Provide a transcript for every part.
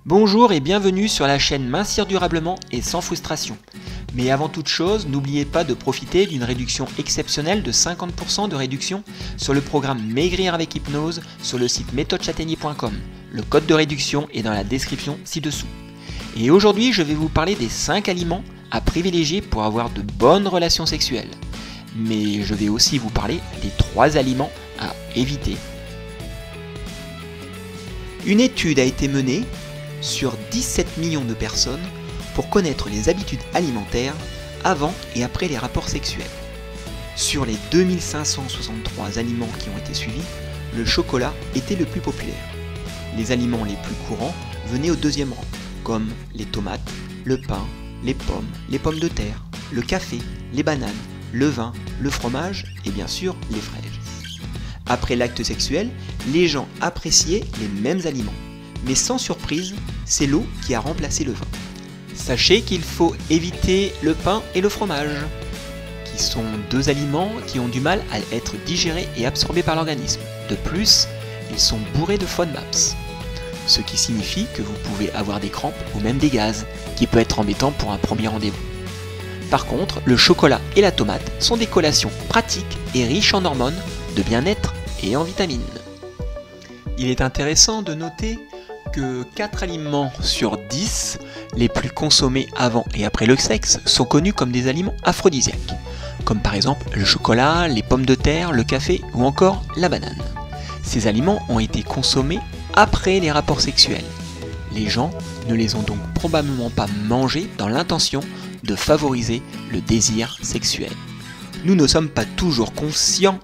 Bonjour et bienvenue sur la chaîne Mincir durablement et sans frustration. Mais avant toute chose, n'oubliez pas de profiter d'une réduction exceptionnelle de 50% de réduction sur le programme Maigrir avec hypnose sur le site méthodechataigney.com. Le code de réduction est dans la description ci-dessous. Et aujourd'hui, je vais vous parler des 5 aliments à privilégier pour avoir de bonnes relations sexuelles. Mais je vais aussi vous parler des 3 aliments à éviter. Une étude a été menée sur 17 millions de personnes pour connaître les habitudes alimentaires avant et après les rapports sexuels. Sur les 2563 aliments qui ont été suivis, le chocolat était le plus populaire. Les aliments les plus courants venaient au deuxième rang, comme les tomates, le pain, les pommes de terre, le café, les bananes, le vin, le fromage et bien sûr les fraises. Après l'acte sexuel, les gens appréciaient les mêmes aliments. Mais sans surprise, c'est l'eau qui a remplacé le vin. Sachez qu'il faut éviter le pain et le fromage, qui sont 2 aliments qui ont du mal à être digérés et absorbés par l'organisme. De plus, ils sont bourrés de FODMAPs, ce qui signifie que vous pouvez avoir des crampes ou même des gaz, qui peut être embêtant pour un premier rendez-vous. Par contre, le chocolat et la tomate sont des collations pratiques et riches en hormones, de bien-être et en vitamines. Il est intéressant de noter que 4 aliments sur 10, les plus consommés avant et après le sexe, sont connus comme des aliments aphrodisiaques, comme par exemple le chocolat, les pommes de terre, le café ou encore la banane. Ces aliments ont été consommés après les rapports sexuels. Les gens ne les ont donc probablement pas mangés dans l'intention de favoriser le désir sexuel. Nous ne sommes pas toujours conscients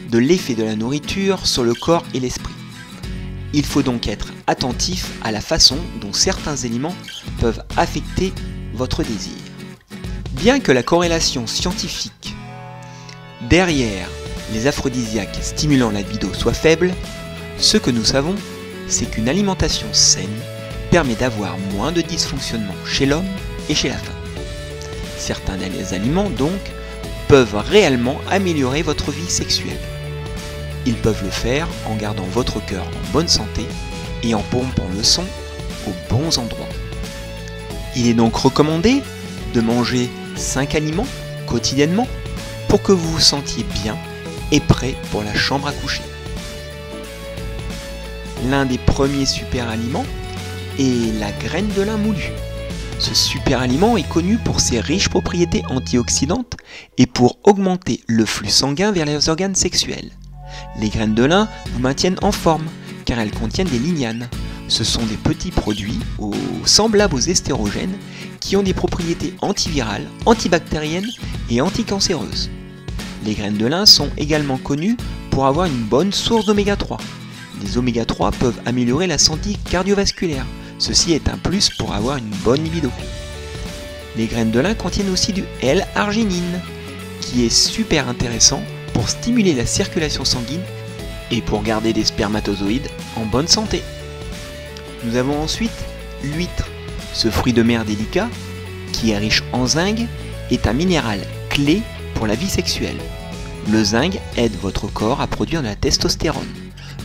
de l'effet de la nourriture sur le corps et l'esprit. Il faut donc être attentif à la façon dont certains aliments peuvent affecter votre désir. Bien que la corrélation scientifique derrière les aphrodisiaques stimulant la libido soit faible, ce que nous savons, c'est qu'une alimentation saine permet d'avoir moins de dysfonctionnements chez l'homme et chez la femme. Certains des aliments, donc, peuvent réellement améliorer votre vie sexuelle. Ils peuvent le faire en gardant votre cœur en bonne santé et en pompant le sang aux bons endroits. Il est donc recommandé de manger 5 aliments quotidiennement pour que vous vous sentiez bien et prêt pour la chambre à coucher. L'un des premiers super aliments est la graine de lin moulue. Ce super aliment est connu pour ses riches propriétés antioxydantes et pour augmenter le flux sanguin vers les organes sexuels. Les graines de lin vous maintiennent en forme car elles contiennent des lignanes. Ce sont des petits produits semblables aux estérogènes qui ont des propriétés antivirales, antibactériennes et anticancéreuses. Les graines de lin sont également connues pour avoir une bonne source d'oméga 3. Les oméga 3 peuvent améliorer la santé cardiovasculaire. Ceci est un plus pour avoir une bonne libido. Les graines de lin contiennent aussi du L-arginine qui est super intéressant pour stimuler la circulation sanguine et pour garder des spermatozoïdes en bonne santé. Nous avons ensuite l'huître. Ce fruit de mer délicat, qui est riche en zinc, est un minéral clé pour la vie sexuelle. Le zinc aide votre corps à produire de la testostérone,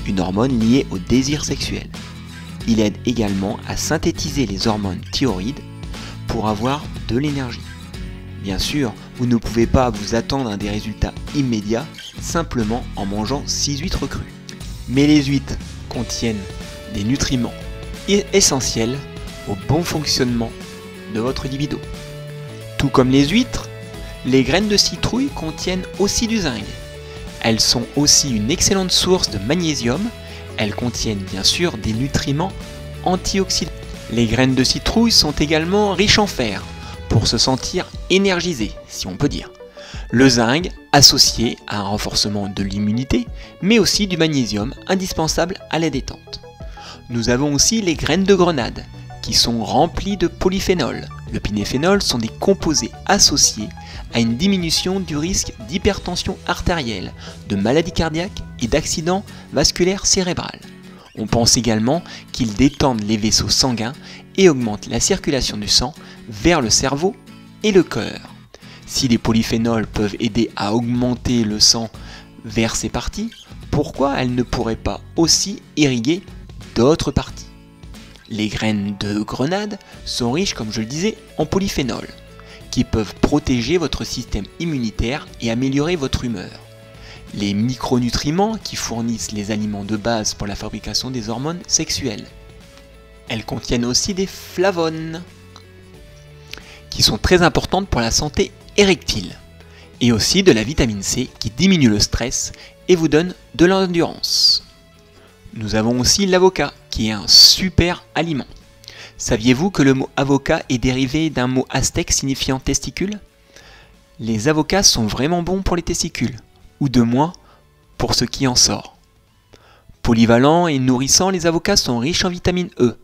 une hormone liée au désir sexuel. Il aide également à synthétiser les hormones thyroïdes pour avoir de l'énergie. Bien sûr, vous ne pouvez pas vous attendre à des résultats immédiats simplement en mangeant 6 huîtres crues. Mais les huîtres contiennent des nutriments essentiels au bon fonctionnement de votre libido. Tout comme les huîtres, les graines de citrouille contiennent aussi du zinc. Elles sont aussi une excellente source de magnésium. Elles contiennent bien sûr des nutriments antioxydants. Les graines de citrouille sont également riches en fer, pour se sentir énergisé, si on peut dire. Le zinc associé à un renforcement de l'immunité, mais aussi du magnésium indispensable à la détente. Nous avons aussi les graines de grenade, qui sont remplies de polyphénol. Le pinéphénol sont des composés associés à une diminution du risque d'hypertension artérielle, de maladie cardiaque et d'accident vasculaire cérébral. On pense également qu'ils détendent les vaisseaux sanguins et augmentent la circulation du sang vers le cerveau et le cœur. Si les polyphénols peuvent aider à augmenter le sang vers ces parties, pourquoi elles ne pourraient pas aussi irriguer d'autres parties? Les graines de grenade sont riches, comme je le disais, en polyphénols, qui peuvent protéger votre système immunitaire et améliorer votre humeur. Les micronutriments qui fournissent les aliments de base pour la fabrication des hormones sexuelles. Elles contiennent aussi des flavones, qui sont très importantes pour la santé érectile, et aussi de la vitamine C qui diminue le stress et vous donne de l'endurance. Nous avons aussi l'avocat, qui est un super aliment. Saviez-vous que le mot avocat est dérivé d'un mot aztèque signifiant testicule? Les avocats sont vraiment bons pour les testicules, ou de moins pour ce qui en sort. Polyvalents et nourrissants, les avocats sont riches en vitamine E.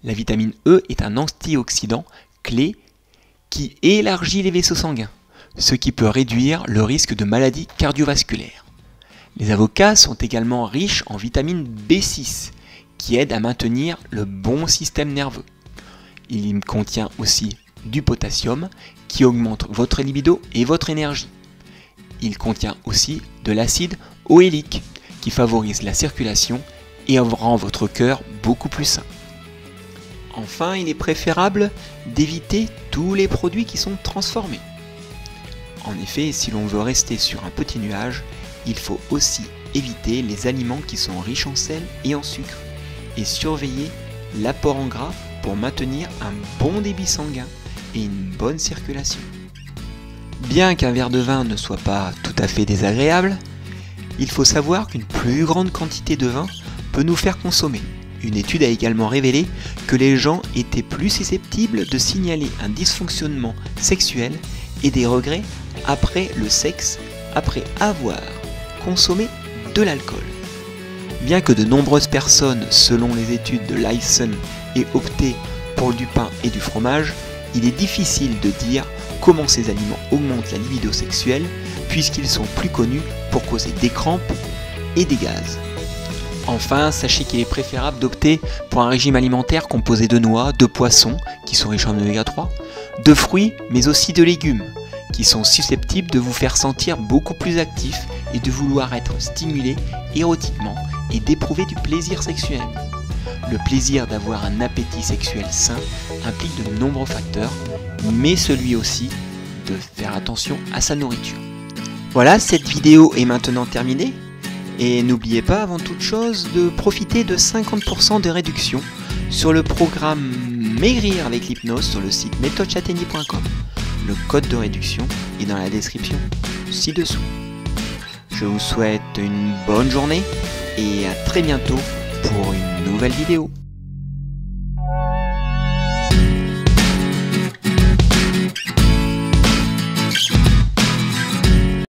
La vitamine E est un antioxydant clé qui élargit les vaisseaux sanguins, ce qui peut réduire le risque de maladies cardiovasculaires. Les avocats sont également riches en vitamine B6, qui aide à maintenir le bon système nerveux. Il contient aussi du potassium, qui augmente votre libido et votre énergie. Il contient aussi de l'acide oléique, qui favorise la circulation et rend votre cœur beaucoup plus sain. Enfin, il est préférable d'éviter tous les produits qui sont transformés. En effet, si l'on veut rester sur un petit nuage, il faut aussi éviter les aliments qui sont riches en sel et en sucre et surveiller l'apport en gras pour maintenir un bon débit sanguin et une bonne circulation. Bien qu'un verre de vin ne soit pas tout à fait désagréable, il faut savoir qu'une plus grande quantité de vin peut nous faire consommer. Une étude a également révélé que les gens étaient plus susceptibles de signaler un dysfonctionnement sexuel et des regrets après le sexe, après avoir consommé de l'alcool. Bien que de nombreuses personnes, selon les études de Lyson, aient opté pour du pain et du fromage, il est difficile de dire comment ces aliments augmentent la libido sexuelle, puisqu'ils sont plus connus pour causer des crampes et des gaz. Enfin, sachez qu'il est préférable d'opter pour un régime alimentaire composé de noix, de poissons, qui sont riches en oméga 3, de fruits, mais aussi de légumes, qui sont susceptibles de vous faire sentir beaucoup plus actif et de vouloir être stimulé érotiquement et d'éprouver du plaisir sexuel. Le plaisir d'avoir un appétit sexuel sain implique de nombreux facteurs, mais celui aussi de faire attention à sa nourriture. Voilà, cette vidéo est maintenant terminée. Et n'oubliez pas, avant toute chose, de profiter de 50% de réduction sur le programme Maigrir avec l'hypnose sur le site méthodechattegny.com. Le code de réduction est dans la description ci-dessous. Je vous souhaite une bonne journée et à très bientôt pour une nouvelle vidéo.